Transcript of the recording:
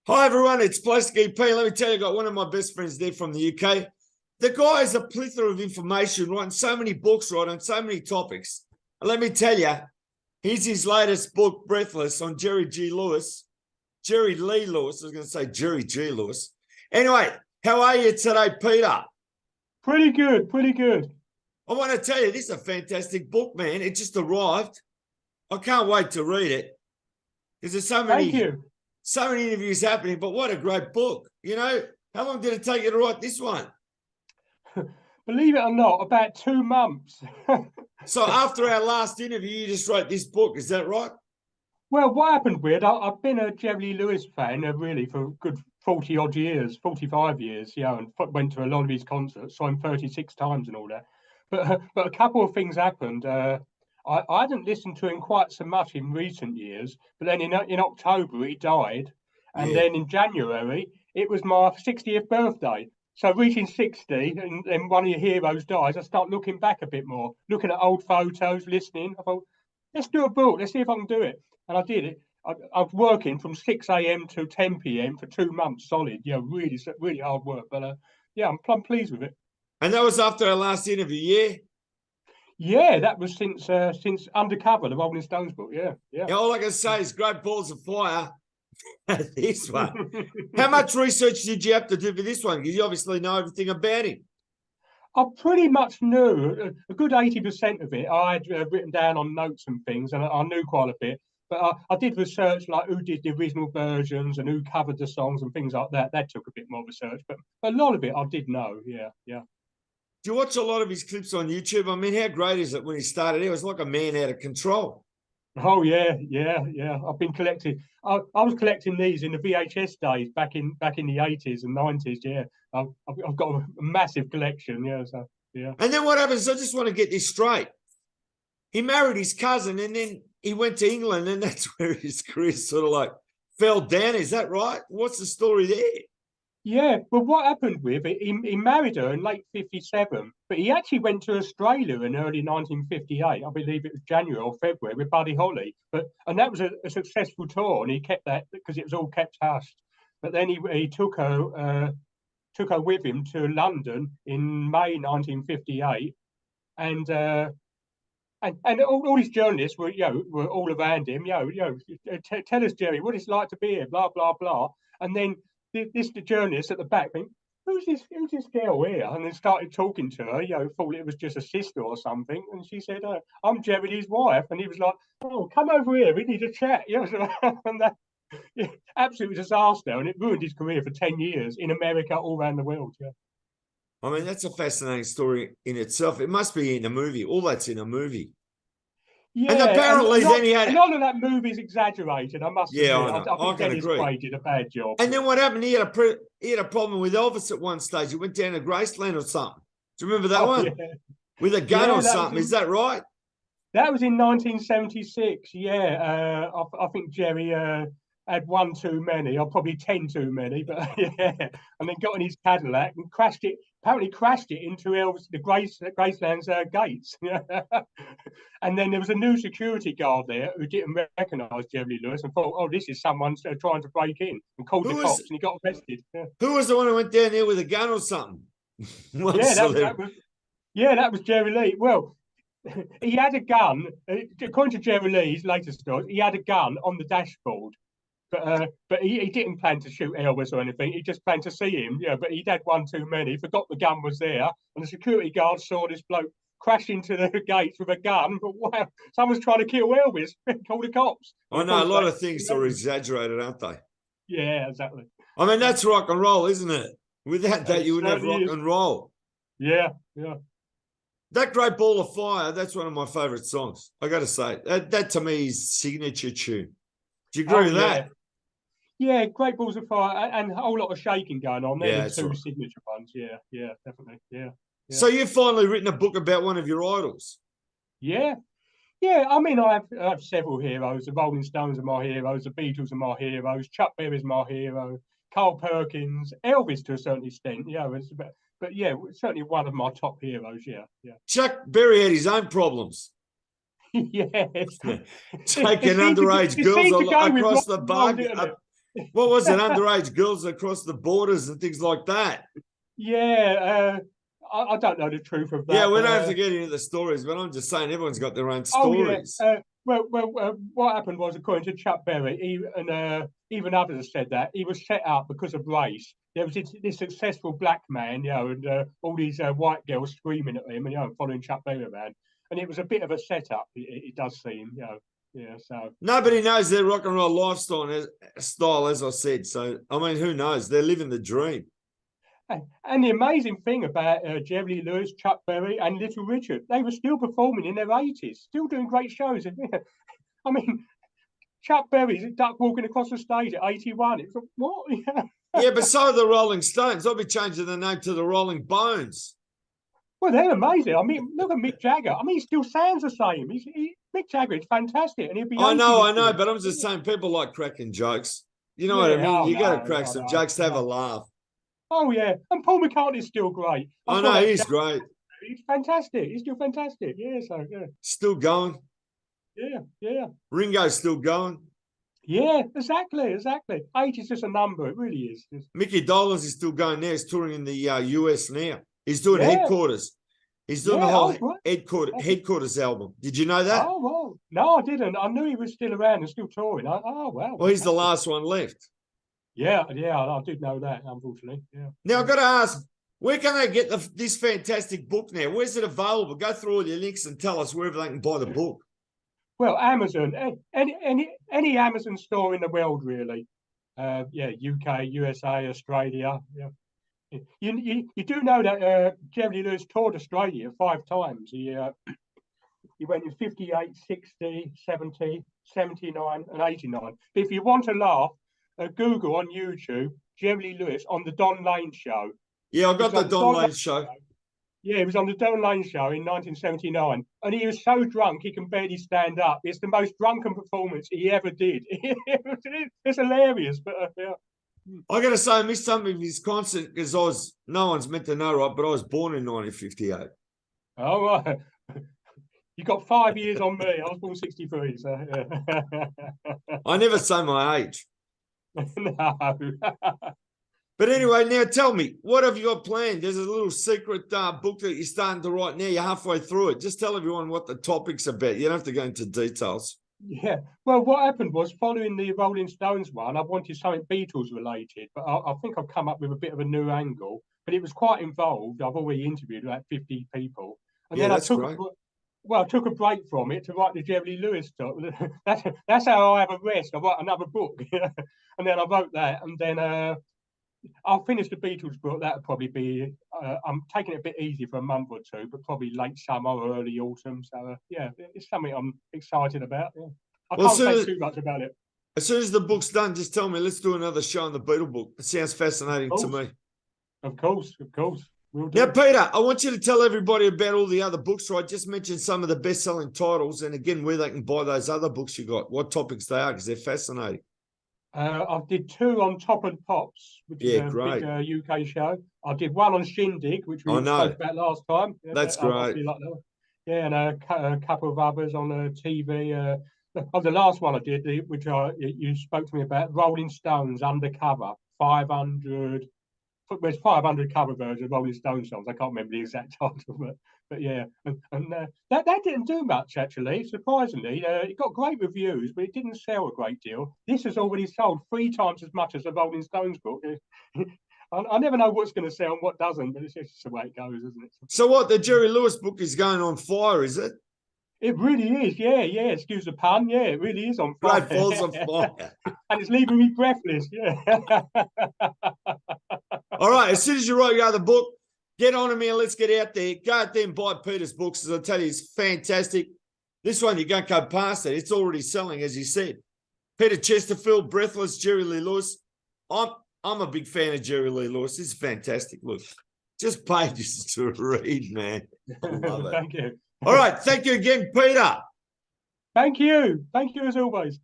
Hi, everyone. It's Plastic EP. Let me tell you, I got one of my best friends there from the UK. The guy has a plethora of information, writing so many books, right, on so many topics. And let me tell you, here's his latest book, Breathless, on Jerry Lee Lewis. I was going to say Jerry G. Lewis. Anyway, how are you today, Peter? Pretty good, pretty good. I want to tell you, this is a fantastic book, man. It just arrived. I can't wait to read it because there's Thank you. so many interviews happening, but what a great book. You know, how long did it take you to write this one? Believe it or not, about 2 months. So after our last interview, you just wrote this book. Is that right? Well, what happened, Weird? I've been a Jerry Lee Lewis fan really for a good 40 odd years, 45 years, and went to a lot of his concerts, saw him 36 times and all that. But a couple of things happened. I hadn't listened to him quite so much in recent years, but then in October he died, and then in January it was my 60th birthday. So reaching 60 and one of your heroes dies, I start looking back a bit more, looking at old photos, listening. I thought, let's do a book, let's see if I can do it. And I did it. I was working from 6 a.m. to 10 p.m. for 2 months solid. Really, really hard work. But I'm pleased with it. And that was after our last interview, yeah? Yeah, that was since Undercover, the Rolling Stones book. Yeah. All I can say is great balls of fire. This one. How much research did you have to do for this one? Because you obviously know everything about him. I pretty much knew a good 80% of it. I had written down on notes and things, and I knew quite a bit. But I did research, like who did the original versions and who covered the songs and things like that. That took a bit more research, but a lot of it I did know. Yeah. Do you watch a lot of his clips on YouTube? I mean, how great is it when he started? He was like a man out of control. Oh yeah. I've been collecting. I was collecting these in the VHS days back in the 80s and 90s. Yeah, I've got a massive collection. Yeah, so yeah. And then what happens? I just want to get this straight. He married his cousin, and then he went to England, and that's where his career sort of like fell down. Is that right? What's the story there? Yeah, well, what happened with it? He married her in late '57, but he actually went to Australia in early 1958. I believe it was January or February with Buddy Holly. And that was a successful tour, and he kept that because it was all kept hushed. But then he took her with him to London in May 1958, and all these journalists were all around him. Tell us, Jerry, what it's like to be here. Blah blah blah. And then the journalist at the back think, who's this girl here? And then started talking to her, thought it was just a sister or something. And she said, I'm Jerry Lee's wife. And he was like, oh, come over here, we need to chat. And that absolute disaster. And it ruined his career for 10 years in America, all around the world. Yeah. I mean, that's a fascinating story in itself. It must be in a movie. All that's in a movie. Yeah, and apparently then he had a lot of that movie's exagerated. I must admit. I think Dennis agree. Quaid did a bad job. And then what happened? He had a problem with Elvis at one stage. He went down to Graceland or something. Do you remember that one? Yeah. With a gun or something? Is that right? That was in 1976. Yeah, I think Jerry had one too many, or probably 10 too many. But yeah, and then got in his Cadillac and crashed it. Apparently, crashed it into the Graceland's gates. And then there was a new security guard there who didn't recognise Jerry Lee Lewis and thought, "Oh, this is someone trying to break in," and called the cops, and he got arrested. Yeah. Who was the one who went down there with a gun or something? That was Jerry Lee. Well, he had a gun. According to Jerry Lee's latest story, he had a gun on the dashboard. But he didn't plan to shoot Elvis or anything. He just planned to see him. Yeah, but he'd had one too many. Forgot the gun was there, and the security guard saw this bloke crash into the gates with a gun. But wow, someone's trying to kill Elvis. Call the cops. I know a lot of things are exaggerated, aren't they? Yeah, exactly. I mean, that's rock and roll, isn't it? Without that, you wouldn't have rock and roll. Yeah. That Great Ball of Fire, that's one of my favourite songs. I got to say, that to me is signature tune. Do you agree with that? Yeah, Great Balls of Fire and a whole lot of shaking going on. They're the two signature ones. Yeah, definitely. Yeah. So you've finally written a book about one of your idols. Yeah. I mean, I have several heroes. The Rolling Stones are my heroes. The Beatles are my heroes. Chuck Berry's my hero. Carl Perkins, Elvis to a certain extent. But yeah, certainly one of my top heroes. Yeah. Chuck Berry had his own problems. Yes. Taking underage girls across the bar. Didn't it? What was it? Underage girls across the borders and things like that. Yeah, I don't know the truth of that. Yeah, we don't have to get into the stories, but I'm just saying everyone's got their own Oh yeah. stories. What happened was, according to Chuck Berry, even others have said that he was set up because of race. There was this successful black man, and all these white girls screaming at him, and following Chuck Berry around. And it was a bit of a setup. It does seem, Yeah. So nobody knows their rock and roll lifestyle, as I said. So I mean, who knows? They're living the dream. And the amazing thing about Jerry Lee Lewis, Chuck Berry, and Little Richard, they were still performing in their 80s, still doing great shows. I mean, Chuck Berry's duck walking across the stage at 81. It's like, what? Yeah, but so are the Rolling Stones. I'll be changing the name to the Rolling Bones. Well, they're amazing. I mean, look at Mick Jagger. I mean, he still sounds the same. Mick Jagger is fantastic, and he'll be. I know, but I'm just saying people like cracking jokes. You know what I mean? You got to crack some jokes to have a laugh. Oh yeah, and Paul McCartney's still great. I know he's great. He's fantastic. He's still fantastic. Yeah, so yeah. Still going. Yeah. Ringo's still going. Yeah, exactly. 80's just a number. It really is. Mickey Dolenz is still going there. He's touring in the US now. He's doing Headquarters. He's doing the whole Headquarters album. Did you know that? Oh, well. No, I didn't. I knew he was still around and still touring. Oh, wow. Well, he's the last one left. Yeah, I did know that, unfortunately. Yeah. Now, I've got to ask, where can they get this fantastic book now? Where's it available? Go through all your links and tell us wherever they can buy the book. Well, Amazon, any Amazon store in the world, really. UK, USA, Australia. Yeah. You do know that Jerry Lewis toured Australia 5 times. He went in 58, 60, 70, 79, and 89. But if you want to laugh, Google on YouTube Jerry Lewis on the Don Lane Show. Yeah, I got the Don Lane Show. Yeah, he was on the Don Lane Show in 1979, and he was so drunk he can barely stand up. It's the most drunken performance he ever did. It's hilarious, but yeah. I got to say, I missed some of his concert because no one's meant to know, right? But I was born in 1958. Oh, right. You got 5 years on me. I was born 63. So yeah. I never say my age. No. But anyway, now tell me, what have you got planned? There's a little secret book that you're starting to write now. You're halfway through it. Just tell everyone what the topic's about. You don't have to go into details. Yeah. Well, what happened was, following the Rolling Stones one, I wanted something Beatles related, but I think I've come up with a bit of a new angle. But it was quite involved. I've already interviewed about 50 people. And then I took a break from it to write the Jerry Lewis stuff. That's how I have a rest. I write another book. And then I wrote that, and then I'll finish the Beatles book. That'll probably be, I'm taking it a bit easy for a month or two, but probably late summer or early autumn. So, it's something I'm excited about. Yeah. I can't say too much about it. As soon as the book's done, just tell me, let's do another show on the Beatle book. It sounds fascinating to me. Of course. We'll do. Now, Peter, I want you to tell everybody about all the other books, right? Just mention some of the best-selling titles, and again, where they can buy those other books you got, what topics they are, because they're fascinating. I did 2 on Top and Pops, which is a big UK show. I did 1 on Shindig, which we spoke about last time. That's great. Yeah, and a couple of others on TV. The last one I did, which you spoke to me about, Rolling Stones Undercover, 500. There's 500 cover versions of Rolling Stones songs. I can't remember the exact title, but yeah, and that didn't do much, actually. Surprisingly, it got great reviews, but it didn't sell a great deal. This has already sold 3 times as much as the Rolling Stones book. I never know what's going to sell and what doesn't, but it's just the way it goes, isn't it? So what, the Jerry Lewis book is going on fire, is it? It really is, yeah. Excuse the pun, yeah. It really is on fire. Great balls on fire. And it's leaving me breathless, yeah. All right, as soon as you write your other book, get on to me and let's get out there. Go out there and buy Peter's books, as I tell you, it's fantastic. This one, you can't go past it. It's already selling, as you said. Peter Chesterfield, Breathless, Jerry Lee Lewis. I'm a big fan of Jerry Lee Lewis. This is fantastic. Look, just pages to read, man. I love it. Thank you. All right, thank you again, Peter. Thank you. Thank you as always.